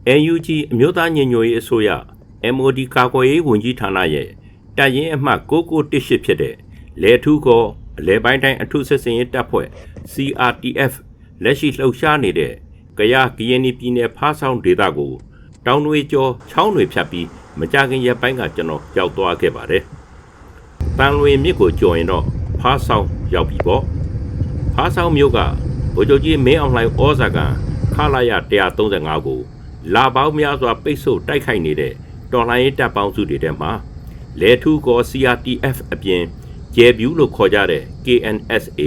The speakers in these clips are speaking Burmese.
NUG အမျိုးသားညီညွတ်ရေးအစိုးရ MOD ကာကွယ်ရေးဝန်ကြီးဌာနရဲ့တပ်ရင်းအမှတ်9918ဖြစ်တဲ့လေထူးကောအလဲပိုင်းတိုင်းအထုစစ်စင်ရေးတပ်ဖွဲ့ CRTF လက်ရှိလှုပ်ရှားနေတဲ့ကရင်ပြည်နယ်ဖားဆောင်ဒေသကိုတောင်တွေကျော်ချောင်းတွေဖြတ်ပြီးမကြခင်ရက်ပိုင်းကကျွန်တော်ရောက်သွားခဲ့ပါတယ်။တန်လွင်မြစ်ကိုကျော်ရင်တော့ဖားဆောင်ရောက်ပြီပေါ့။ဖားဆောင်မြို့ကဗိုလ်ချုပ်ကြီးမင်းအောင်လှိုင်ဩဇာကခလာရ135ကိုလာပေါင်းများစွာပိတ်ဆို့တိုက်ခိုက်နေတဲ့တော်လှန်ရေးတပ်ပေါင်းစုတွေထဲမှာလေထူးကော CRTF အပြင်ကျဲပြူလို့ခေါ်ကြတဲ့ KNSA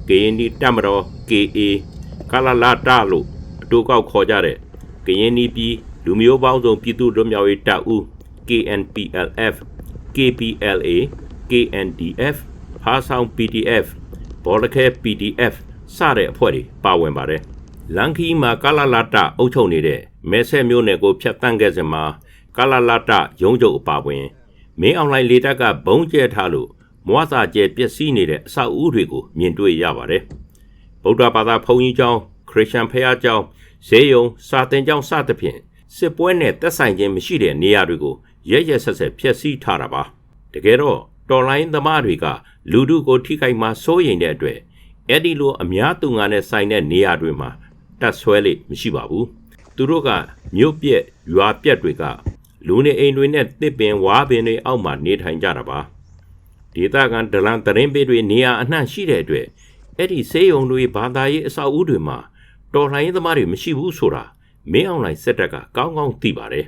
ကရင်တပ်မတော် KA ကလာလာတာလို့အတူကောက်ခေါ်ကြတဲ့ကရင်ပြည်လူမျိုးပေါင်းစုံပြည်သူ့လွတ်မြောက်ရေးတပ်ဦး KNPLF KPLA KNDF ဖားဆောင် PDF ဘော်လခဲ PDF စတဲ့အဖွဲ့တွေပါဝင်ပါတယ်လန်ခီမှာကလာလာတာအုပ်ချုပ်နေတဲ့မဲဆဲမျိုးနယ်ကိုဖျက်ဆီးခဲ့စဉ်မှာကလာလာတာရုံးချုပ်အပါဝင်မင်းအောင်လှိုင်လေတပ်ကဘုံကျဲထားလို့မွားစာကျဲပျက်စီးနေတဲ့အဆောက်အဦတွေကိုမြင်တွေ့ရပါတယ်ဗုဒ္ဓဘာသာဘုန်းကြီးကျောင်းခရစ်ယာန်ဘုရားကျောင်းဈေးရုံစာသင်ကျောင်းစသဖြင့်စစ်ပွဲနဲ့သက်ဆိုင်ခြင်းမရှိတဲ့နေရာတွေကိုရဲရဲဆက်ဆက်ဖျက်ဆီးထားတာပါတကယ်တော့တော်လိုင်းသမားတွေကလူထုကိုထိခိုက်မှစိုးရိမ်တဲ့အတွက်အဲ့ဒီလိုအများသူငါနဲ့ဆိုင်တဲ့နေရာတွေမှာတပ်ဆွဲလေမရှိပါဘူးသူတို့ကမြို့ပြက်ရွာပြက်တွေကလူနေအိမ်တွေနဲ့တစ်ပင်ဝါပင်တွေအောက်မှာနေထိုင်ကြတာပါဒေသခံဒလန်တရင်ပေးတွေနေရာအနှံ့ရှိတဲ့အတွက်အဲ့ဒီဆေးရုံတွေဘာသာရေးအဆောက်အဦတွေမှာတော်လှန်ရေးသမားတွေမရှိဘူးဆိုတာမင်းအောင်လှိုင်စစ်တပ်ကကောင်းကောင်းသိပါတယ်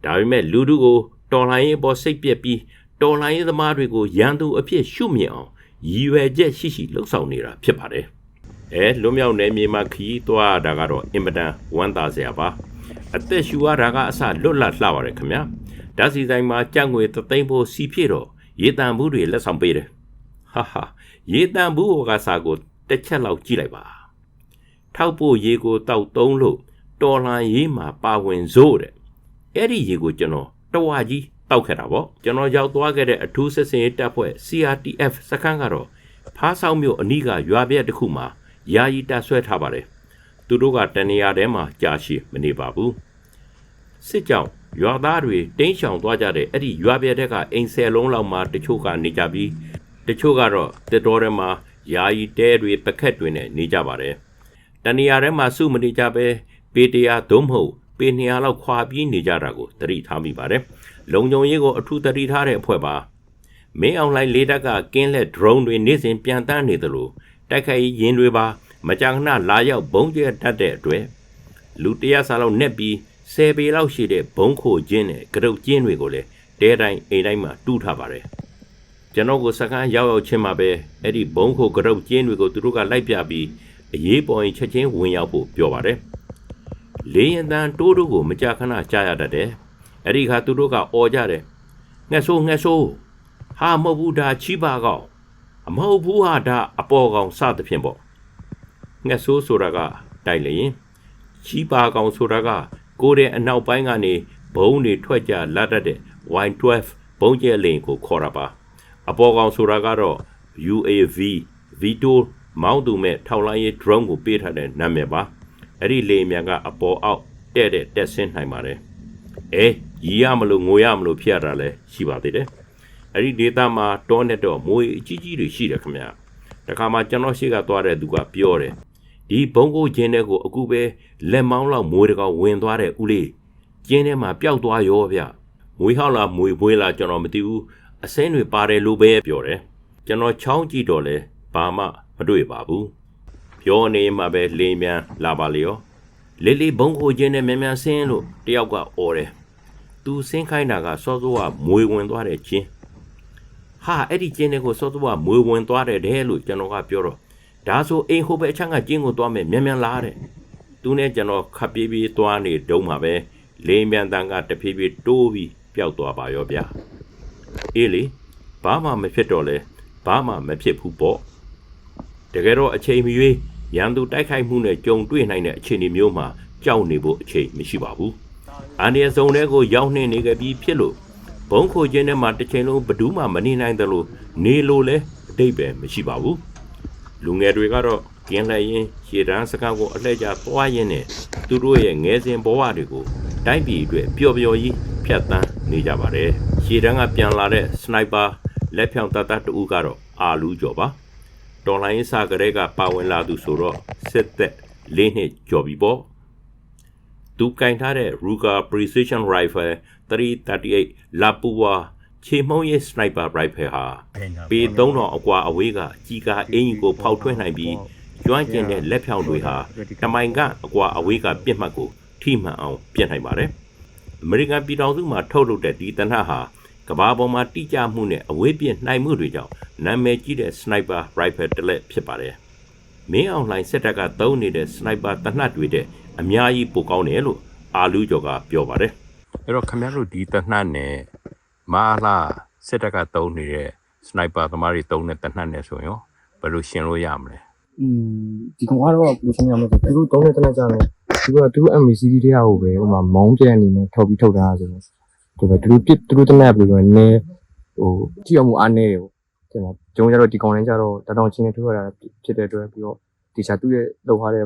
ဒါပေမဲ့လူထုကိုတော်လှန်ရေးပေါ်စိတ်ပြက်ပြီးတော်လှန်ရေးသမားတွေကိုရန်သူအဖြစ်ရှုမြင်အောင်ရည်ရွယ်ချက်ရှိရှိလှုပ်ဆောင်နေတာဖြစ်ပါတယ်လွတ်မြောက်နယ်မြေမှာခီးသွားတာကတော့အင်မတန်ဝမ်းသာစရာပါအသက်ရှူရတာကအစလွတ်လပ်လှပါတယ်ခင်ဗျာဓာတ်စီဆိုင်မှာကြက်ငွေ3သိန်းဖို့စီဖြစ်တော့ရေတံဘူးတွေလက်ဆောင်ပေးတယ်ဟာရေတံဘူးကစားကိုတစ်ချက်လောက်ကြည့်လိုက်ပါထောက်ဖို့ရေကိုတောက်သုံးလို့တော်လှန်ရေးမှာပါဝင်စို့တဲ့အဲ့ဒီရေကိုကျွန်တော်တဝါကြီးတောက်ခဲ့တာပေါ့ကျွန်တော်ရောက်သွားခဲ့တဲ့အထူးစစ်စင်ရေးတပ်ဖွဲ့ CRTF စခန်းကတော့ဖားဆောင်မြို့အနီးကရွာပြက်တစ်ခုမှာယာယီတပ်ဆွဲထားပါတယ်သူတို့ကတနေရာထဲမှာကြာရှည်မနေပါဘူးစစ်ကြောင့်ရွာသားတွေတင်းရှောင်သွားကြတဲ့အဲ့ဒီရွာပြက်ကအိမ်10လုံးလောက်မှာတချို့ကနေကြပြီးတချို့ကတော့တစ်တော်ထဲမှာယာယီတဲတွေပကက်တွေနဲ့နေကြပါတယ်တနေရာထဲမှာစုမနေကြပဲပေ100သို့မဟုတ်ပေ200လောက်ခွာပြီးနေကြတာကိုသတိထားမိပါတယ်လုံခြုံရေးကိုအထူးသတိထားတဲ့အဖွဲ့ပါမင်းအောင်လှိုင်လေတပ်ကကင်းလက် drone တွေနေ့စဉ်ပြန်တန်းနေသလိုတိုက်ခိုက်ရင်တွေပါမကြာခဏလာရောက်ဘုံကျဲတတ်တဲ့အတွက်လူ100စာလောက်နဲ့ပြီး10ပေလောက်ရှိတဲ့ဘုံခိုခြင်းနဲ့ကရုတ်ကျင်းတွေကိုလည်းတဲတိုင်းအိမ်တိုင်းမှာတူးထားပါတယ်ကျွန်တော်ကိုစကန်းရောက်ချင်းမှာပဲအဲ့ဒီဘုံခိုကရုတ်ကျင်းတွေကိုသူတို့ကလိုက်ပြပြီးအရေးပေါ်ရင်ချက်ချင်းဝင်ရောက်ဖို့ပြောပါတယ်လေရင်တန်တိုးတို့ကိုမကြာခဏကြားရတတ်တယ်အဲ့ဒီခါသူတို့ကအော်ကြတယ်ငှက်ဆိုးဟာမဟုတ်ဘူးဒါချီပါကောင်အမဟုတ်ဘူးဟာဒါအပေါ်ကောင်စသဖြင့်ပေါ့ငှက်ဆိုးဆိုတာကတိုက်လျင်ချီပါကောင်ဆိုတာကကိုယ်တဲ့အနောက်ပိုင်းကနေဘုံတွေထွက်ကြလာတတ်တဲ့ Y12 ဘုံကျဲလိန်ကိုခေါ်တာပါအပေါ်ကောင်ဆိုတာကတော့ UAV V2 မောင်းသူမဲ့ထောက်လိုင်းရေး drone ကိုပေးထားတဲ့နာမည်ပါအဲ့ဒီလေမြန်ကအပေါ်အောက်တဲ့တက်ဆင်းနိုင်ပါတယ်ရီရမလို့ငိုရမလို့ဖြစ်ရတာလဲရှိပါသေးတယ်အဲ့ဒီဒေတာမှာတောနဲ့တော့မွေအကြီးကြီးတွေရှိတယ်ခင်ဗျာတခါမှကျွန်တော်ရှိကသွားတဲ့သူကပြောတယ်ဒီဘုံကိုကျင်းတဲ့ကိုအခုပဲလက်မောင်းလောက်မွေတကောင်ဝင်သွားတဲ့ဦးလေးကျင်းထဲမှာပျောက်သွားရောဗျမွေဟောက်လားမွေပွေးလားကျွန်တော်မသိဘူးအစင်းတွေပါတယ်လို့ပဲပြောတယ်ကျွန်တော်ချောင်းကြည့်တော့လဲဘာမှမတွေ့ပါဘူးပြောနေမှပဲလေမြန်လာပါလေရောလေးဘုံကိုကျင်းနဲ့မြန်ဆင်းလို့တယောက်ကအော်တယ်သူဆင်းခိုင်းတာကစောစောကမွေဝင်သွားတဲ့ချင်းဟာအဲ့ဒီကျင်းတွေကိုစောစောကမွေဝင်သွားတယ်လို့ကျွန်တော်ကပြောတော့ဒါဆိုအိမ်ဟိုဘက်အချမ်းကကျင်းကိုသွားမယ်မြန်လာတဲ့သူနဲ့ကျွန်တော်ခပ်ပြေးပြေးသွားနေတုံးမှာပဲလေမြန်တန်ကတဖြည်းဖြည်းတိုးပြီးပျောက်သွားပါရောဗျာအေးလေဘာမှမဖြစ်တော့လဲဘာမှမဖြစ်ဘူးပေါ့တကယ်တော့အချိန်မရွေးရန်သူတိုက်ခိုက်မှုနဲ့ကြုံတွေ့နိုင်တဲ့အခြေအနေမျိုးမှာကြောက်နေဖို့အချိန်မရှိပါဘူးအန်ဒီယစုံတွေကိုရောက်နေခဲ့ပြီးဖြစ်လို့ဘုံခိုခြင်းထဲမှာတစ်ချိန်လုံးဘယ်မှမနေနိုင်တယ်လို့နေလို့လဲအတိတ်ပဲမရှိပါဘူးလူငယ်တွေကတော့ ကင်းလိုက်ရင်ရှေ့တန်းစကားကိုအလှည့်ကျသွားရင်းနဲ့သူတို့ရဲ့ငယ်စဉ်ဘဝတွေကိုတိုင်းပြည်အတွက်ပျော်ပျော်ကြီးဖြတ်သန်းနေကြပါတယ်ရှေ့တန်းကပြန်လာတဲ့စနိုက်ပါလက်ဖြောင်တတ်တူကတော့အာလူကျော်ပါတော်လိုင်းစာကလေးကပါဝင်လာသူဆိုတော့စစ်သက်၄နှစ်ကျော်ပြီပေါ့သူကင်ထားတဲ့ Ruger Precision Rifle 338 Lapua ချေမှုန်းရေးစနိုက်ပါရိုင်ဖယ်ဟာပေ3000အကွာအဝေးကကြီးကားအင်ကြီးကိုဖောက်ထွင်းနိုင်ပြီးကျွမ်းကျင်တဲ့လက်ဖြောင်တွေဟာတမိုင်ကအကွာအဝေးကပြစ်မှတ်ကိုထိမှန်အောင်ပြစ်နိုင်ပါတယ်အမေရိကန်ပြည်ထောင်စုမှာထုတ်လုပ်တဲ့ဒီတနက်ဟာကမ္ဘာပေါ်မှာတိကျမှုနဲ့အဝေးပြစ်နိုင်မှုတွေကြောင့်နာမည်ကြီးတဲ့စနိုက်ပါရိုင်ဖယ်တစ်လက်ဖြစ်ပါတယ်မင်းအောင်လှိုင်စစ်တပ်ကသုံးနေတဲ့စနိုက်ပါတနက်တွေတဲ့အများကြီးပိုကောင်းတယ်လို့အာလူကျော်ကပြောပါတယ်အဲ့တော့ခင်ဗျားတို့ဒီတနက်နဲ့မာလာစစ်တပ်ကသုံးနေတဲ့စနိုက်ပါသမားတွေသုံးတဲ့တနက်နဲ့ဆိုရင်ဘယ်လိုရှင်းလို့ရမလဲဒီကောင်ကတော့ဘယ်လိုရှင်းရမလဲဆိုသူတို့သုံးတဲ့တနက်ကြတယ်သူက MCD တရားကိုပဲဟိုမှာမောင်းကျန်အနေနဲ့ထုတ်ပြီးထုတ်တာဆိုတော့သူတို့တနက်ဘယ်လိုလဲနည်းဟိုကြည့်အောင်အားနေတယ်ပေါ့ကျွန်တော်ကျတော့ဒီကောင်တိုင်းကျတော့တတောင်ချင်းနဲ့ထုတ်ရတာဖြစ်တဲ့အတွက်ပြီးတော့ဒီချာသူ့ရဲ့လောက်ထားတဲ့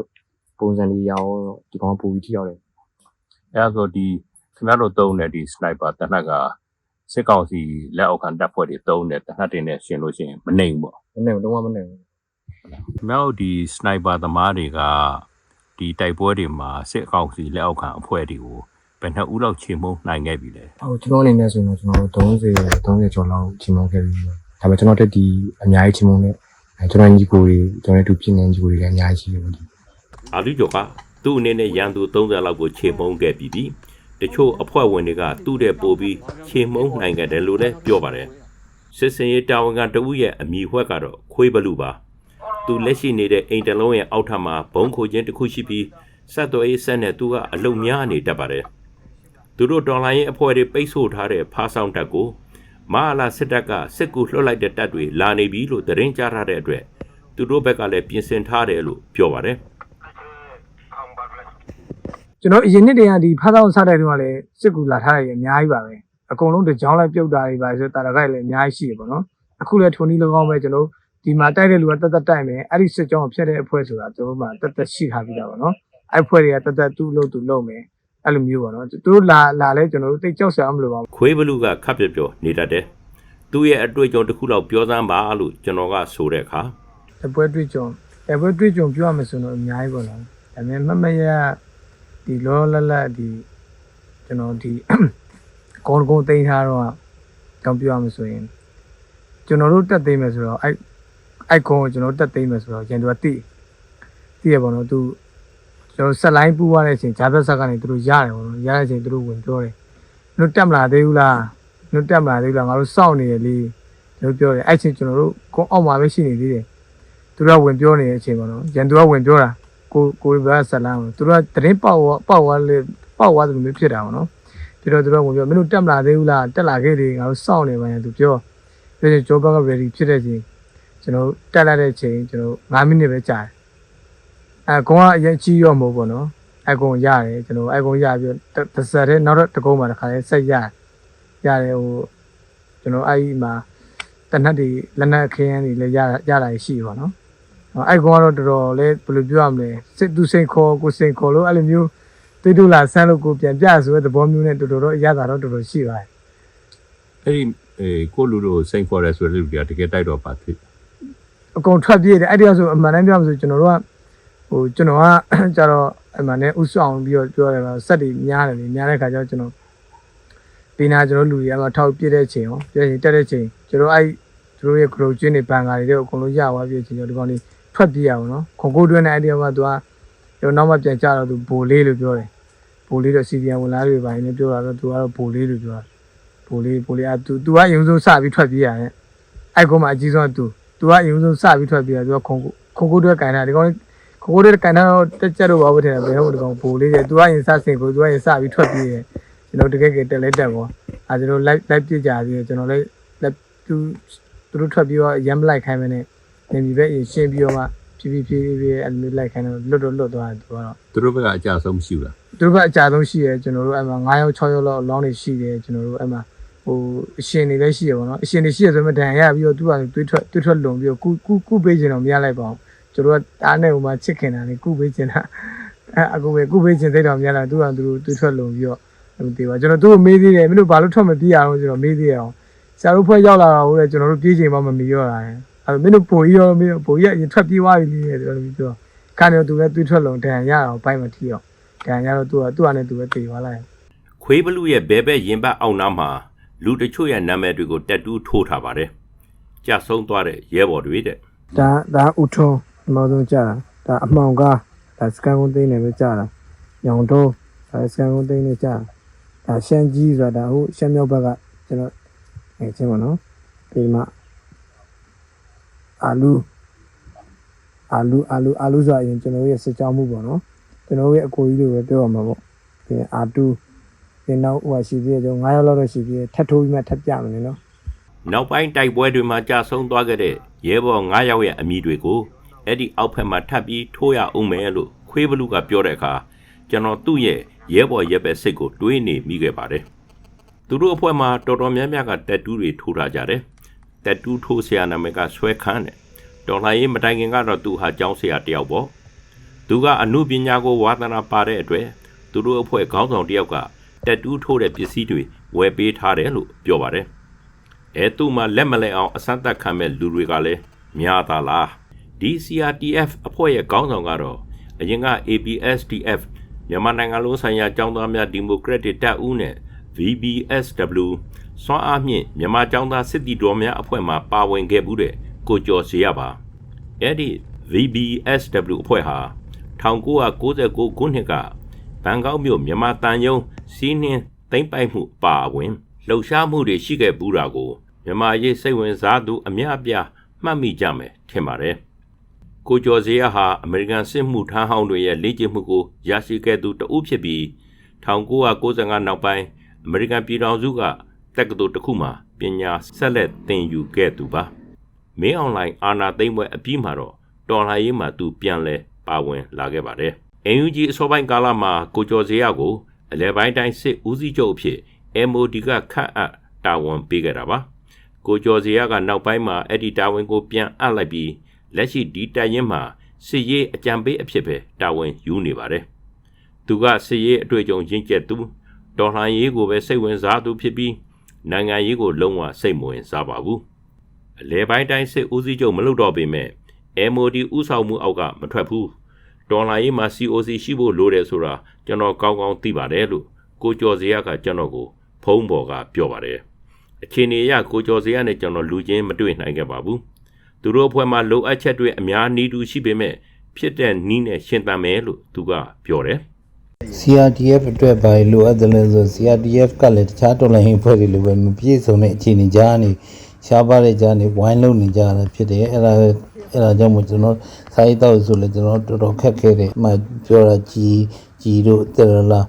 ပုံစံတွေရအောင်ဒီကောင်ပူပြီးထိရောက်တယ်အဲ့ဒါဆိုဒီခင်ဗျားတို့သုံးတဲ့ဒီစနိုက်ပါတနက်ကစစ်ကောင်စီလက်အောက်ခံတပ်ဖွဲ့တွေသုံးတဲ့တနက်တွေနဲ့ရှင်းလို့ရှိရင်မနိုင်ဘူးပေါ့မနိုင်ဘူးလုံးဝမနိုင်ဘူးခင်ဗျားတို့ဒီစနိုက်ပါသမားတွေကဒီတိုက်ပွဲတွေမှာစစ်ကောင်စီလက်အောက်ခံအဖွဲ့တွေကိုဘယ်နှစ်ဦးလောက်ချေမှုန်းနိုင်ခဲ့ပြီလဲဟုတ်ကျွန်တော်အနေနဲ့ဆိုရင်ကျွန်တော်30ကျော်လောက်ချေမှုန်းခဲ့ပြီဒါပေမဲ့ကျွန်တော်တက်ဒီအများကြီးချေမှုန်းနဲ့ကျွန်တော်ညီကိုတွေကျွန်တော်တို့ပြည်နယ်ညီကိုတွေလည်းအများကြီးရှိတယ်ဒီအာလူကျော်ကသူ့အနေနဲ့ရန်သူ30လောက်ကိုချေမှုန်းခဲ့ပြီတချို့အဖွဲ့ဝင်တွေကသူ့တဲ့ပို့ပြီးချေမှုန်းနိုင်ခဲ့တယ်လို့လည်းပြောပါတယ်စစ်စင်ရေးတာဝန်ခံတဦးရဲ့အမည်ဝှက်ကတော့ခွေးဘလူပါသူလက်ရှိနေတဲ့အိမ်တလုံးရဲ့အောက်ထပ်မှာဘုံခိုခြင်းတစ်ခုရှိပြီးဆက်သွယ်ရေးဆက်နဲ့သူကအလုံများနေတတ်ပါတယ်သူတို့တော်လိုင်းရေးအဖွဲ့တွေပိတ်ဆို့ထားတဲ့ဖားဆောင်တပ်ကိုမဟာလာစစ်တပ်ကစစ်ကူလွှတ်လိုက်တဲ့တပ်တွေလာနေပြီလို့သတင်းကြားထားတဲ့အတွက်သူတို့ဘက်ကလည်းပြင်ဆင်ထားတယ်လို့ပြောပါတယ်ကျွန်တော်အရင်နှစ်တည်းကဒီဖားဆောင်စားတဲ့တုန်းကလည်းစစ်ကူလာထားရအများကြီးပါပဲအကုန်လုံးတကြောင်းလိုက်ပြုတ်တာတွေပါဆိုတာတခိုက်လည်းအများကြီးရှိရပေါ့နော်အခုလည်းထုံနီးလောကောင်းပဲကျွန်တော်ဒီမှာတိုက်တဲ့လူကတက်တိုက်မယ်အဲ့ဒီစစ်ကြောင်းဖြတ်တဲ့အဖွဲ့ဆိုတာကျွန်တော်မှတက်ရှိထားပြီးတာပေါ့နော်အဲ့ဖွဲ့တွေကတက်သူ့လို့သူလုပ်မယ်အဲ့လိုမျိုးပေါ့နော်သူတို့လာလဲကျွန်တော်တို့တိတ်ကြောက်စရာမလိုပါဘူးခွေးဘလူကခပ်ပြောနေတတ်တယ်သူ့ရဲ့အတွေ့အကြုံတစ်ခုလောက်ပြောစမ်းပါလို့ကျွန်တော်ကဆိုတဲ့အခါအပွဲတွေ့ကြုံပြောရမယ်ဆိုတော့အများကြီးပေါ့နော်ဒါပေမဲ့မရဒီလောလလဒီကျွန်တော်ဒီကုန်းသိမ်းထားတော့တောင်းပြောရမယ်ဆိုရင်ကျွန်တော်တို့တက်သိမ်းမယ်ဆိုတော့အဲ့ကုန်းကိုကျွန်တော်တက်သိမ်းမယ်ဆိုတော့ကျန်သူကတိရပေါ့နော်သူကျွန်တော်ဆက်လိုင်းပူရတဲ့အချိန်ဂျာဘက်ဆက်ကနေသူတို့ရတယ်ပေါ့နော်ရတဲ့အချိန်သူတို့ဝင်ပြောတယ်တို့တက်မလာသေးဘူးလားတို့တက်မလာသေးဘူးလားငါတို့စောင့်နေတယ်လေတို့ပြောတယ်အဲ့ချိန်ကျွန်တော်တို့ကုန်းအောက်မှာပဲရှိနေသေးတယ်သူတို့ကဝင်ပြောနေတဲ့အချိန်ပေါ့နော်ရန်သူကဝင်ပြောတာကိုဘက်ဆက်လိုင်းသူတို့ကသတင်းပေါက်သွားတယ်လို့မျိုးဖြစ်တာပေါ့နော်ပြီးတော့သူတို့ကဝင်ပြောမင်းတို့တက်မလာသေးဘူးလားတက်လာခဲ့တယ်ငါတို့စောင့်နေပါရင်သူပြောကျိုးဘက်က ready ဖြစ်တဲ့ချိန်ကျွန်တော်တက်လာတဲ့ချိန်ကျွန်တော်9မိနစ်ပဲကြာတယ်ကုန်းကအရင်ကြီးရောမဟုတ်ပေါ့နော်ကုန်းရတယ်ကျွန်တော်ကုန်းရပြီးတစ်ဆက်တည်းနောက်တစ်ကုန်းမှာတစ်ခါလေးဆက်ရတယ်ဟိုကျွန်တော်အဲ့မှာတနက်တွေလက်နက်ခင်းရည်တွေလည်းရတာရှိပါနော်ကုန်းကတော့တော်တော်လေးဘယ်လိုပြောရမလဲစစ်သူစိန်ခေါ်ကိုစိန်ခေါ်လို့အဲ့လိုမျိုးတွေးတူလာဆန်းလို့ကိုပြန်ပြဆိုတဲ့သဘောမျိုးနဲ့တော်တော်ရတာတော့တော်တော်ရှိပါတယ်အဲ့ဒီကိုလူတို့စိန်ခေါ်ရဲဆိုတဲ့လူတွေကတကယ်တိုက်တော့ပါဖြစ်အကုန်ထွက်ပြေးတယ်အဲ့ဒီဆိုအမှန်တမ်းပြောမှဆိုကျွန်တော်တို့ကကျွန်တော်ကကြတော့အမှန်နဲ့ဥဆောင်ပြီးတော့ပြောတယ်ပါစက်တွေများတယ်များတဲ့ခါကျတော့ကျွန်တော်ဒီနာကျွန်တော်လူတွေကမှထောက်ပြတဲ့ချိန်ရောပြည့်တက်တဲ့ချိန်ကျွန်တော်အဲ့သူတို့ရဲ့ grow ကျွင်းတွေဘန်ကာတွေတော့အကုန်လုံးရသွားပြည့်ချိန်ကျွန်တော်ဒီကောင်လေးထွက်ပြေးရအောင်နော်ခွန်ကိုတွင်းတဲ့အဲ့ဒီကမှသူကကျွန်တော်နောက်မှပြန်ကြတော့သူဘိုလေးလို့ပြောတယ်ဘိုလေးတော့ CDN ဝင်လာတွေပါနေပြောတာတော့သူကတော့ဘိုလေးလို့ပြောတာဘိုလေးသူကရုံဆုံးစပြီးထွက်ပြေးရတယ်အဲ့ကောင်မှအကြီးဆုံးသူကရုံဆုံးစပြီးထွက်ပြေးတယ်သူကခွန်ကိုတွဲကန်တာဒီကောင်ခိုးတဲ့ကန်တော့တက်ကြတော့ဘာလို့ထင်လဲဘယ်ဟုတ်ဒီကောင်ဘိုလေးတဲ့သူကရင်စစင်ကိုသူကရင်စပြီးထွက်ပြေးတယ်ကျွန်တော်တကယ်တက်လဲတက်ပေါ့ကျွန်တော်လိုက်ပြကြပြီးကျွန်တော်လည်းသူတို့ထွက်ပြီးတော့ရမ်းလိုက်ခိုင်းမနေနေပြီပဲရှင်းပြီးတော့မှဖြည်းဖြည်းအဲ့လိုလိုက်ခိုင်းတော့လွတ်သွားတယ်သူကတော့သူတို့ဘက်ကအကြဆုံးမရှိဘူးလားသူတို့ဘက်အကြဆုံးရှိတယ်ကျွန်တော်တို့အဲ့မှာ9ရောက်6ရောက်လောက်အလောင်းတွေရှိတယ်ကျွန်တော်တို့အဲ့မှာဟိုအရှင်တွေလည်းရှိရပါတော့အရှင်တွေရှိရဆိုမှဒဏ်ရပြီးတော့သူကတွေးထွက်လုံပြီးတော့ကုပေးခြင်းတော့မရလိုက်ပါဘူး ကျွန်တော်တားနေဟိုမှာချစ်ခင်တာလေကုပေးချင်တာအခုပဲကုပေးချင်တဲ့တော်များလားသူကသူထွက်လုံပြီးတော့မသိပါကျွန်တော်သူ့ကိုမေးသေးတယ်မင်းတို့ဘာလို့ထွက်မပြေးရအောင်ကျွန်တော်မေးသေးရအောင်ဆရာတို့ဖွဲ့ရောက်လာတာဟုတ်တယ်ကျွန်တော်တို့ပြေးချိန်မှမမီရောတာအဲ့မင်းတို့ပိုကြီးရောမင်းတို့ပိုကြီးအရင်ထွက်ပြေးသွားပြီလေတော်တော်ပြီးတော့ခါနေတော့သူလည်းတွေးထွက်လုံတန်ရအောင်ဘိုင်းမထီအောင်တန်ရတော့သူကနဲ့သူပဲပြေးသွားလိုက်ခွေးဘလူရဲ့ဘဲဘဲရင်ပတ်အောင်နားမှာလူတချို့ရဲ့နာမည်တွေကိုတက်တူးထိုးထားပါတယ်ကြဆုံးသွားတဲ့ရဲဘော်တွေတဲ့ဒါဥထုံးအမောဆုံးကြာဒါအမှောင်ကားဒါစကန်ကုန်းသိန်းနေပဲကြာတာညောင်တုံးဒါစကန်ကုန်းသိန်းနေကြာဒါရှမ်းကြီးဆိုတာဟိုရှမ်းမြောက်ဘက်ကကျွန်တော်ချင်းပါနော်ဒီမှာအာလူဆိုရင်ကျွန်တော်ရဲ့စစ်ကြောင်းမှုပေါ့နော်ကျွန်တော်ရဲ့အကိုကြီးတွေပဲပြောရမှာပေါ့ဒီအာတူဒီနောက်ဟိုရှိသေးတယ်9ရောက်လောက်တော့ရှိသေးတယ်ထပ်ထိုးပြီးမှထပ်ပြမယ်နော်နောက်ပိုင်းတိုက်ပွဲတွေမှာကြာဆုံးသွားခဲ့တဲ့ရဲဘော်9ယောက်ရဲ့အမည်တွေကိုအဲ့ဒီအောက်ဖက်မှာထပ်ပြီးထိုးရအောင်မယ်လို့ခွေးဘလူကပြောတဲ့အခါကျွန်တော်သူ့ရဲ့ရဲဘော်ရဲပဲစိတ်ကိုတွေးနေမိခဲ့ပါတယ်သူတို့အဖွဲ့မှာတော်တော်များများကတက်တူးတွေထိုးထားကြတယ်တက်တူးထိုးဆရာနာမည်ကဆွဲခန်းတယ်တော်လှန်ရေးမတိုင်ခင်ကတော့သူဟာကျောင်းဆရာတယောက်ပေါ့သူကအမှုပညာကိုဝါသနာပါတဲ့အတွက်သူတို့အဖွဲ့ခေါင်းဆောင်တယောက်ကတက်တူးထိုးတဲ့ပစ္စည်းတွေဝယ်ပေးထားတယ်လို့ပြောပါတယ်သူမှလက်မလဲအောင်အစမ်းသက်ခံမဲ့လူတွေကလည်းများသာလားဒီ CRTF အဖွဲ့ရဲ့ခေါင်းဆောင်ကတော့အရင်က ABSDF မြန်မာနိုင်ငံလုံးဆိုင်ရာကျောင်းသားများဒီမိုကရက်တစ်တပ်ဦးနဲ့ VBSW စွမ်းအားမြင့်မြန်မာကျောင်းသားစစ်တီတော်များအဖွဲ့မှပါဝင်ခဲ့မှုတဲ့ကိုကျော်စေရပါအဲ့ဒီ VBSW အဖွဲ့ဟာ1999ခုနှစ်ကဘန်ကောက်မြို့မြန်မာတန်ယုံစီးနှင်းသိမ်းပိုက်မှုပါဝင်လှုပ်ရှားမှုတွေရှိခဲ့ဘူးတာကိုမြန်မာရေးစိတ်ဝင်စားသူအများအပြားမှတ်မိကြမယ်ထင်ပါတယ်ကိုကျော်စေရဟာအမေရိကန်စစ်မှုထမ်းဟောင်းတွေရဲ့လေ့ကျင့်မှုကိုရရှိခဲ့သူတဦးဖြစ်ပြီး1995နောက်ပိုင်းအမေရိကန်ပြည်ထောင်စုကတက္ကသိုလ်တစ်ခုမှာပညာဆက်လက်သင်ယူခဲ့သူပါမင်းအွန်လိုင်းအာဏာသိမ်းပွဲအပြီးမှာတော့တော်လှန်ရေးမှာသူပြန်လည်ပါဝင်လာခဲ့ပါတယ် NUG အစောပိုင်းကာလမှာကိုကျော်စေရကိုအလဲပိုင်းတိုင်းစစ်ဦးစီးချုပ်အဖြစ် MOD ကခန့်အပ်တာဝန်ပေးခဲ့တာပါကိုကျော်စေရကနောက်ပိုင်းမှာအဲ့ဒီတာဝန်ကိုပြန်အပ်လိုက်ပြီးလက်ရှိဒီတိုင်ရင်မှာစစ်ရေးအကြံပေးအဖြစ်ပဲတာဝန်ယူနေပါတယ်သူကစစ်ရေးအတွေ့အကြုံရင့်ကျက်သူတော်လှန်ရေးကိုပဲစိတ်ဝင်စားသူဖြစ်ပြီးနိုင်ငံရေးကိုလုံးဝစိတ်မဝင်စားပါဘူးအလဲပိုင်းတိုင်းစစ်ဦးစီးချုပ်မလုပ်တော့ပေမဲ့ MOD ဥဆောင်မှုအောက်ကမထွက်ဘူးတော်လှန်ရေးမှာ COC ရှိဖို့လိုတယ်ဆိုတာကျွန်တော်ကောင်းကောင်းသိပါတယ်လို့ကိုကျော်စေရကကျွန်တော်ကိုဖုန်းပေါ်ကပြောပါတယ်အခြေအနေအရကိုကျော်စေရနဲ့ကျွန်တော်လူချင်းမတွေ့နိုင်ခဲ့ပါဘူးသူတို့အဖွဲ့မှာလိုအပ်ချက်တွေအများနီးတူရှိပေမဲ့ဖြစ်တဲ့နီးနဲ့ရှင်းသန်မယ်လို့သူကပြောတယ် CRTF အတွက်ဘာလိုအပ်တယ်လဲဆို CRTF ကလည်းတခြားတော်လှန်ရေးဖွဲ့တွေလိုပဲမပြည့်စုံတဲ့အခြေအနေကြားနေရှားပါတဲ့ကြားနေဝိုင်းလုံးနေကြတာဖြစ်တယ်အဲ့ဒါကြောင့်မို့ကျွန်တော်စာရေးတော့ဆိုလဲကျွန်တော်တော်တော်ခက်ခဲတယ်အမှပြောတာကြီးတို့တရလာ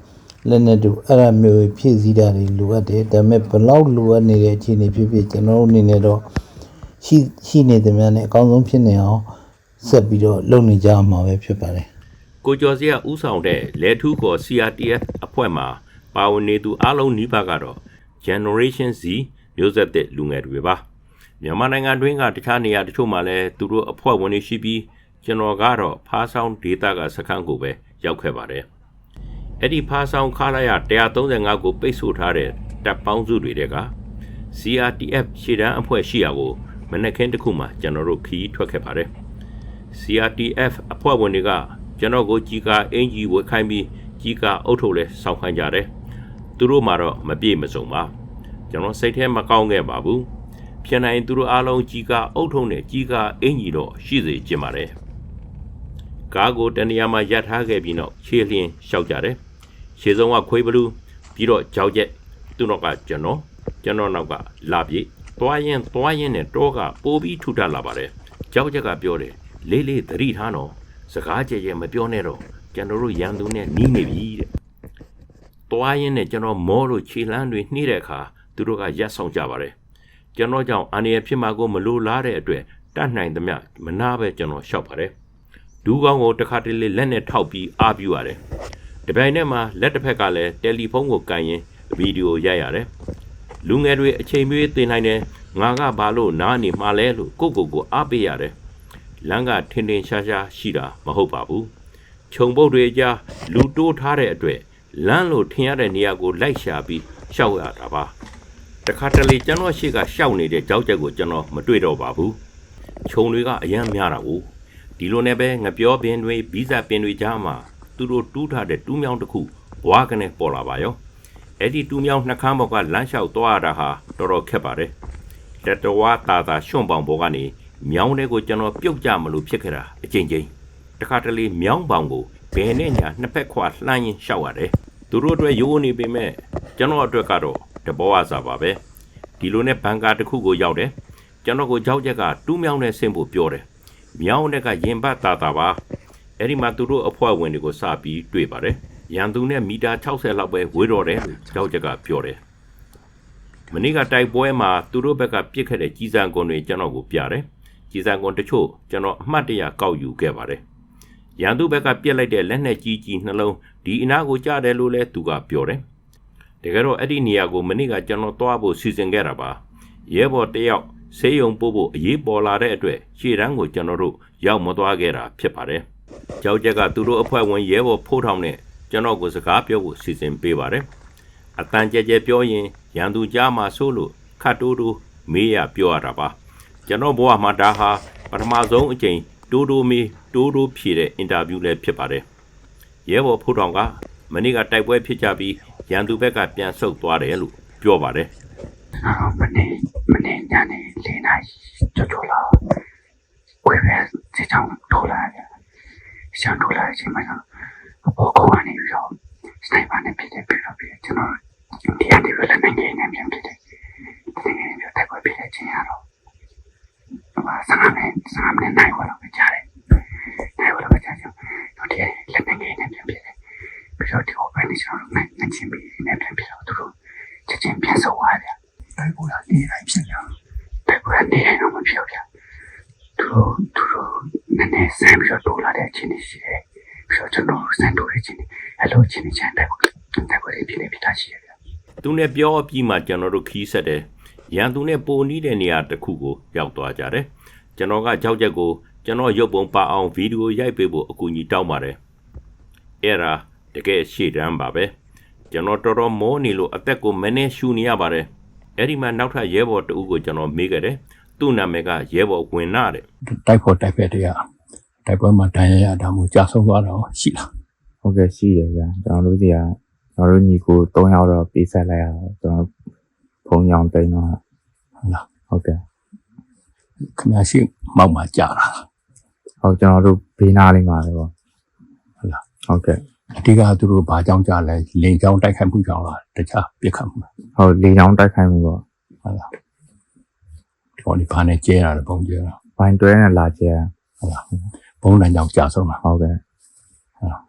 လက်နဲ့တို့အဲ့ဒါမျိုးဖြည့်စည်းတာတွေလိုအပ်တယ်ဒါပေမဲ့ဘလောက်လိုအပ်နေတဲ့အခြေအနေဖြစ်ဖြစ်ကျွန်တော်အနေနဲ့တော့ရှိနေတဲ့များနဲ့အကောင်းဆုံးဖြစ်နေအောင်ဆက်ပြီးတော့လုပ်နေကြမှာပဲဖြစ်ပါတယ်ကိုကျော်စေရဦးဆောင်တဲ့လဲထူးခေါ် CRTF အဖွဲ့မှာပါဝင်နေသူအလုံးနီးပါးကတော့ Generation Z မျိုးဆက်တဲ့လူငယ်တွေပါမြန်မာနိုင်ငံတွင်းကတခြားနေရာတချို့မှာလည်းသူတို့အဖွဲ့ဝင်တွေရှိပြီးကျွန်တော်ကတော့ဖားဆောင်ဒေသကစခန်းကိုပဲရောက်ခဲ့ပါတယ်အဲ့ဒီဖားဆောင်ခလာရ135ကိုပိတ်ဆို့ထားတဲ့တပ်ပေါင်းစုတွေက CRTF ရှေ့တန်းအဖွဲ့ရှိရာကိုမနက်ခင်းတစ်ခုမှကျွန်တော်တို့ခီးထွက်ခဲ့ပါတယ် CRTF အဖွဲ့ဝင်တွေကကျွန်တော်ကိုကြီးကအင်ကြီးဝတ်ခိုင်းပြီးကြီးကအုပ်ထုပ်လဲစောင့်ခိုင်းကြတယ်သူတို့မှာတော့မပြေမစုံပါကျွန်တော်စိတ်ထဲမကောင်းခဲ့ပါဘူးဖြစ်နိုင်သူတို့အားလုံးကြီးကအုပ်ထုပ်နဲ့ကြီးကအင်ကြီးတော့ရှိစေချင်ပါတယ်ကားကိုတနေရာမှာရပ်ထားခဲ့ပြီးနောက်ခြေလျင်လျှောက်ကြတယ်ခြေစုံကခွေးဘလူးပြီးတော့ကြောက်ရက်သူတို့ကကျွန်တော်နောက်ကလာပြေးသွားရင်နဲ့တော့ကပိုးပြီးထူထပ်လာပါတယ်ကြောက်ချက်ကပြောတယ်လေးသတိထားတော့စကားကြဲကြဲမပြောနဲ့တော့ကျွန်တော်တို့ရန်သူနဲ့နီးနေပြီတဲ့တွားရင်နဲ့ကျွန်တော်မောလို့ခြေလမ်းတွေနှိမ့်တဲ့အခါသူတို့ကရက်ဆောင်ကြပါတယ်ကျွန်တော်ကြောင့်အန္တရာယ်ဖြစ်မှာကိုမလိုလားတဲ့အတွက်တတ်နိုင်သမျှမနာပဲကျွန်တော်ရှောက်ပါတယ်ဒူးကောင်းကိုတစ်ခါတလေလက်နဲ့ထောက်ပြီးအားပြူရတယ်တပြိုင်နက်မှာလက်တစ်ဖက်ကလည်းတယ်လီဖုန်းကိုကန်ရင်ဗီဒီယိုရိုက်ရတယ်လူငယ်တွေအချိန်မရွေးတင်နိုင်တယ်ငါကဘာလို့နားနေမှာလဲလို့ကိုအားပေးရတယ် လမ်းကထင်ထင်ရှားရှားရှိတာမဟုတ်ပါဘူးခြုံပုတ်တွေကြားလူတိုးထားတဲ့အတွက်လမ်းလိုထင်ရတဲ့နေရာကိုလိုက်ရှာပြီးရှောက်ရတာပါတခါတလေကျွန်တော်ရှေ့ကရှောက်နေတဲ့ကြောက်ချက်ကိုကျွန်တော်မတွေ့တော့ပါဘူးခြုံတွေကအရန်များတာကိုဒီလိုနဲ့ပဲငပြောပင်တွေဘီဇပင်တွေကြားမှာသူတို့တူးထားတဲ့တူးမြောင်းတစ်ခုဘွားကနေပေါ်လာပါရောအဲ့ဒီတူးမြောင်းနှကန်းဘောက်ကလမ်းလျှောက်သွားရတာဟာတော်တော်ခက်ပါတယ်လက်တော်ဝါတာတာရွှွန့်ပေါင်ဘောကနေမြောင်းတဲ့ကိုကျွန်တော်ပြုတ်ကြမလို့ဖြစ်ခဲ့တာအချိန်ချင်းတခါတလေမြောင်းပေါင်ကိုဘယ်နဲ့ညာနှစ်ဖက်ခွာလှမ်းရင်ရှောက်ရတယ်သူတို့အတွက်ရိုးနေပေမဲ့ကျွန်တော်အတွက်ကတော့တဘောဝစားပါပဲဒီလိုနဲ့ဘန်ကာတစ်ခုကိုရောက်တယ်ကျွန်တော်ကိုကြောက်ချက်ကတူးမြောင်းနဲ့ဆင်းဖို့ပြောတယ်မြောင်းတဲ့ကရင်ဘတ်တာတာပါအဲ့ဒီမှာသူတို့အဖွဲ့ဝင်တွေကိုစပြီးတွေ့ပါတယ်ရန်သူနဲ့မီတာ60လောက်ပဲဝေးတော့တယ်လို့ကြောက်ချက်ကပြောတယ်မနေ့ကတိုက်ပွဲမှာသူတို့ဘက်ကပြစ်ခဲ့တဲ့ကြီးစံကွန်တွေကျွန်တော်ကိုပြတယ်ကြီးစံကွန်တချို့ကျွန်တော်အမှတ်တရကောက်ယူခဲ့ပါတယ်ရန်သူဘက်ကပြစ်လိုက်တဲ့လက်နဲ့ကြီးနှလုံးဒီအနာကိုကြားတယ်လို့လည်းသူကပြောတယ်တကယ်တော့အဲ့ဒီနေရာကိုမနေ့ကကျွန်တော်သွားဖို့စီစဉ်ခဲ့တာပါရဲဘော်တယောက်ဆေးရုံပို့ဖို့အရေးပေါ်လာတဲ့အတွက်ရှေ့တန်းကိုကျွန်တော်တို့ရောက်မသွားခဲ့တာဖြစ်ပါတယ်ကြောက်ချက်ကသူတို့အဖွဲ့ဝင်ရဲဘော်ဖိုးထောင်နဲ့ကျွန်တော်ကိုစကားပြောဖို့စီစဉ်ပေးပါတယ်အတန်ကြဲကြဲပြောရင်ရန်သူကြားမှာဆိုလို့ခတ်တိုးတိုးမေးရပြောရတာပါကျွန်တော်ဘဝမှာဒါဟာပထမဆုံးအကြိမ်တိုးတိုးမေးတိုးတိုးဖြေတဲ့အင်တာဗျူးလည်းဖြစ်ပါတယ်ရဲဘော်ဖိုးထောင်ကမနေ့ကတိုက်ပွဲဖြစ်ကြပြီးရန်သူဘက်ကပြန်ဆုတ်သွားတယ်လို့ပြောပါတယ်မနေ့ညနေ4 နာရီကျော်လာဝေးပဲစေချောင်းထိုးလာတယ်ရှမ်းထိုးလာတဲ့အချိန်မှာအပေါ်ကောင်းကနေပြီးတော့စတိုင်ပါနဲ့ပြည့်တယ်ပြီးတော့ကျွန်တော်ဒီအန်ဒီဝလည်းနိုင်နေပြန်ပြည့်တယ်ဒီနေ့တက်ခွင့်ပြည့်တဲ့ချိန်ရတော့စားမယ်နိုင်ဝလာပဲကြားတယ်နိုင်ဝလာပဲကြားတယ်တော့ဒီလက်နိုင်နေပြန်ပြည့်တယ်ပြီးတော့ဒီဟိုဘက်နေကျွန်တော်နိုင်ချင်းပြီးနေပြန်ပြည့်တော့သူတို့ချက်ချင်းပြန်ဆောသွားတယ်တိုက်ပွဲနေတိုင်းဖြစ်လာတိုက်ပွဲနေတိုင်းတော့မဖြစ်ဘူးသူတို့နည်းနည်းဆမ်းပြီးတော့လာတဲ့အချိန်ရှိတယ်ပြီးတော့ကျွန်တော်ဆမ်းတိုးတဲ့အချိန်အဲ့လိုအချိန်ချမ်းတိုက်ပွဲဖြစ်နေပြီတာရှိတယ်သူနဲ့ပြောအပြီးမှကျွန်တော်တို့ခီးဆက်တယ်ရန်သူနဲ့ပိုနီးတဲ့နေရာတစ်ခုကိုရောက်သွားကြတယ်ကျွန်တော်ကကြောက်ချက်ကိုကျွန်တော်ရုပ်ပုံပါအောင်ဗီဒီယိုရိုက်ပေးဖို့အကူအညီတောင်းပါတယ်အဲ့ဒါတကယ်ရှေ့တန်းပါပဲကျွန်တော်တော်တော်မောနေလို့အသက်ကိုမနေရှူနေရပါတယ်အဲ့ဒီမှာနောက်ထပ်ရဲဘော်တအုပ်ကိုကျွန်တော်မေးခဲ့တယ်သူ့နာမည်ကရဲဘော်ဝင်နာတဲ့တိုက်ဖက်တရားတိုက်ပွဲမှာတန်ရတာမျိုးကြာဆုံးသွားတော့ရှိလားဟုတ်ကဲ့ရှိတယ်ဗျာကျွန်တော်တို့ဒီကကျွန်တော်တို့ညီကို3ယောက်တော့ပေးဆက်လိုက်ရတော့ကျွန်တော်ဖုန်းရောင်းတိန်တော့ဟုတ်လားဟုတ်ကဲ့ခင်ဗျာရှိမောက်မှာကြာတာဟုတ်ကျွန်တော်တို့ဘေးနားလေးမှာလေပေါ့ဟုတ်လားဟုတ်ကဲ့အဓိကသူတို့ဘာကြောင့်ကြာလဲလိန်ကြောင်းတိုက်ခိုက်မှုကြောင့်လားတခြားပြစ်ခတ်မှုဟုတ်လိန်ကြောင်းတိုက်ခိုက်မှုပေါ့ဟုတ်လားဒီဘာနဲ့ကျဲတာလဲပုံကျဲတာဘိုင်းတွဲနဲ့လာကျဲဟုတ်လားဘုံတန်ကြောင့်ကြာဆုံးတာဟုတ်ကဲ့ဟုတ်လား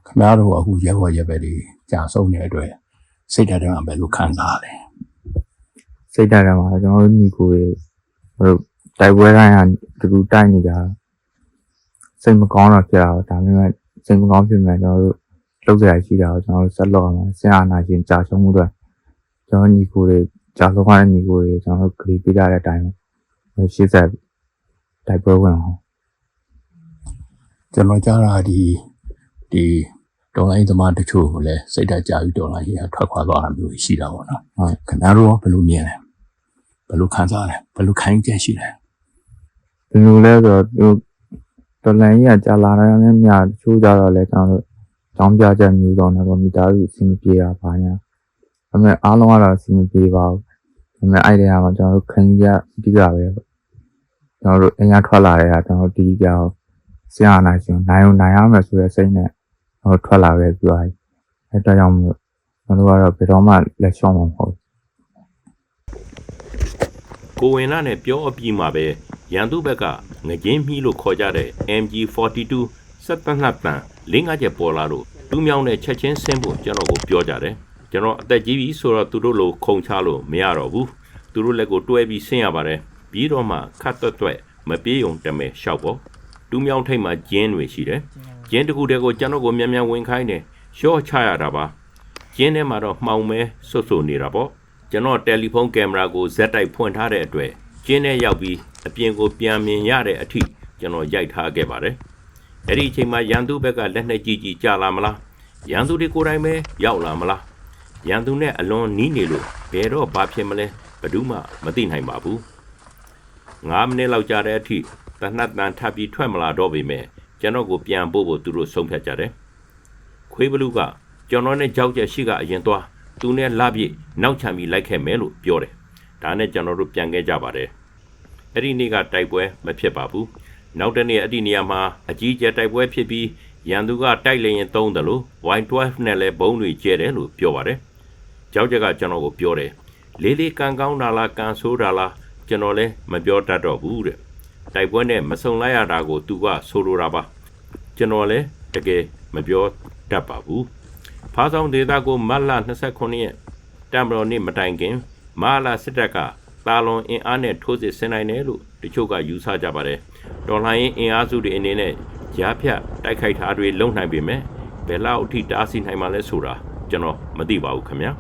ခင်ဗျားတို့အခုရဲဘော်ရဲပဲတွေကြာဆုံးနေတဲ့အတွက်စိတ်ဓာတ်တွေမှာဘယ်လိုခံစားလဲစိတ်ဓာတ်တွေမှာကျွန်တော်တို့ညီကိုတွေတို့တိုက်ပွဲတိုင်းကတူတိုက်နေကြစိတ်မကောင်းတော့ဖြစ်တာဒါပေမဲ့စိတ်မကောင်းဖြစ်မှကျွန်တော်တို့လုပ်ကြရရှိတာကိုကျွန်တော်တို့ဆက်လုပ်ရမှာဆင်အာနာရှင်ကြာဆုံးမှုတွေကျွန်တော်ညီကိုတွေကြာဆုံးတဲ့ညီကိုတွေကျွန်တော်တို့ဂရီပေးကြတဲ့အတိုင်းရှေ့ဆက်တိုက်ပွဲဝင်အောင်ကျွန်တော်ကြားတာဒီတော်လိုင်းသမားတချို့ကိုလည်းစိတ်ဓာတ်ကြာပြီးတော်လိုင်းကြီးထွက်ခွာသွားတာမျိုးရှိတာပေါ့နော်ဟုတ်ခင်ဗျားတို့ဘယ်လိုမြင်လဲဘယ်လိုခံစားလဲဘယ်လိုခံကြရှိလဲဒီလိုလဲဆိုတော့တော်လိုင်းကြီးကြာလာတဲ့နေ့ညတချို့ကြတော့လဲကျွန်တော်တို့ကြောင်းပြချက်မျိုးတော့တော့မိသားစုအဆင်ပြေတာပါညာဒါပေမဲ့အားလုံးကတော့အဆင်ပြေပါဘူးဒါပေမဲ့အဲ့ဒီဟာမှာကျွန်တော်တို့ခံကြအဓိကပဲကျွန်တော်တို့အညာထွက်လာတဲ့ဟာကျွန်တော်ဒီကြောင်ဆရာနာရှင်နိုင်ရမယ်ဆိုတဲ့စိတ်နဲ့တော့ထွက်လာခဲ့ပြီးသွားပြီအဲဒါကြောင့်မို့ကျွန်တော်တို့ကတော့ဘယ်တော့မှလက်ရှော့မှာမဟုတ်ကိုဝင်လာနဲ့ပြောအပြီးမှာပဲရန်သူဘက်ကငကြင်းမြီးလို့ခေါ်ကြတဲ့ MG42 72တန်5ချက်ပေါ်လာလို့တူးမြောင်းနဲ့ချက်ချင်းဆင်းဖို့ကျွန်တော်ကိုပြောကြတယ်ကျွန်တော်အသက်ကြီးပြီဆိုတော့သူတို့လိုခုံချလို့မရတော့ဘူးသူတို့လက်ကိုတွဲပြီးဆင်းရပါတယ်ပြီးတော့မှခတ်တွက်မပြေးုံတမဲရှောက်ပေါ့တူးမြောင်းထိပ်မှာကျင်းတွေရှိတယ်ကျင်းတစ်ခုတည်းကိုကျွန်တော်ကိုမြန်မြန်ဝင်ခိုင်းတယ်ရှော့ချရတာပါကျင်းထဲမှာတော့မှောင်မဲဆွတ်နေတာပေါ့ကျွန်တော်တယ်လီဖုန်းကင်မရာကိုဇက်တိုက်ဖွင့်ထားတဲ့အတွက် ကျင်းထဲရောက်ပြီးအပြင်ကိုပြန်မြင်ရတဲ့အထိကျွန်တော်ရိုက်ထားခဲ့ပါတယ်အဲ့ဒီအချိန်မှာရန်သူဘက်ကလက်နဲ့ကြီးကြာလာမလားရန်သူတွေကိုယ်တိုင်ပဲရောက်လာမလားရန်သူနဲ့အလွန်နီးနေလို့ဘယ်တော့ဘာဖြစ်မလဲဘယ်သူမှမသိနိုင်ပါဘူး9မိနစ်လောက်ကြာတဲ့အထိတနတ်တန်ထပ်ပြီးထွက်မလာတော့ပေမဲ့ကျွန်တော်ကိုပြန်ပို့ဖို့သူတို့ဆုံးဖြတ်ကြတယ်ခွေးဘလူးကကျွန်တော်နဲ့ကြောက်ကြရှိကအရင်သွားသူနဲ့လာပြည့်နောက်ချမ်းပြီးလိုက်ခဲ့မယ်လို့ပြောတယ်ဒါနဲ့ကျွန်တော်တို့ပြန်ခဲ့ကြပါတယ်အဲ့ဒီနေ့ကတိုက်ပွဲမဖြစ်ပါဘူးနောက်တနေ့အဲ့ဒီနေရာမှာအကြီးကျယ်တိုက်ပွဲဖြစ်ပြီးရန်သူကတိုက်လေရင်သုံးတယ်လို့ Y12 နဲ့လည်းဘုံတွေကျဲတယ်လို့ပြောပါတယ်ကြောက်ကြကကျွန်တော်ကိုပြောတယ်လေးလေးကန်ကောင်းတာလားကန်ဆိုးတာလားကျွန်တော်လည်းမပြောတတ်တော့ဘူးတဲ့တိုက်ပွဲနဲ့မဆုံလိုက်ရတာကိုသူကဆိုလိုတာပါကျွန်တော်လည်းတကယ်မပြောတတ်ပါဘူးဖားဆောင်ဒေသကိုမတ်လ29ရက်တမ်ဘရော်နေ့မတိုင်ခင်မဟာစစ်တပ်ကတာလွန်အင်အားနဲ့ထိုးစစ်ဆင်နိုင်တယ်လို့တချို့ကယူဆကြပါတယ်တော်လှန်ရေးအင်အားစုတွေအနေနဲ့ကြားဖြတ်တိုက်ခိုက်တာတွေလုံနိုင်ပေမဲ့ဘယ်လောက်အထိတားဆီးနိုင်မှလဲဆိုတာကျွန်တော်မသိပါဘူးခင်ဗျာ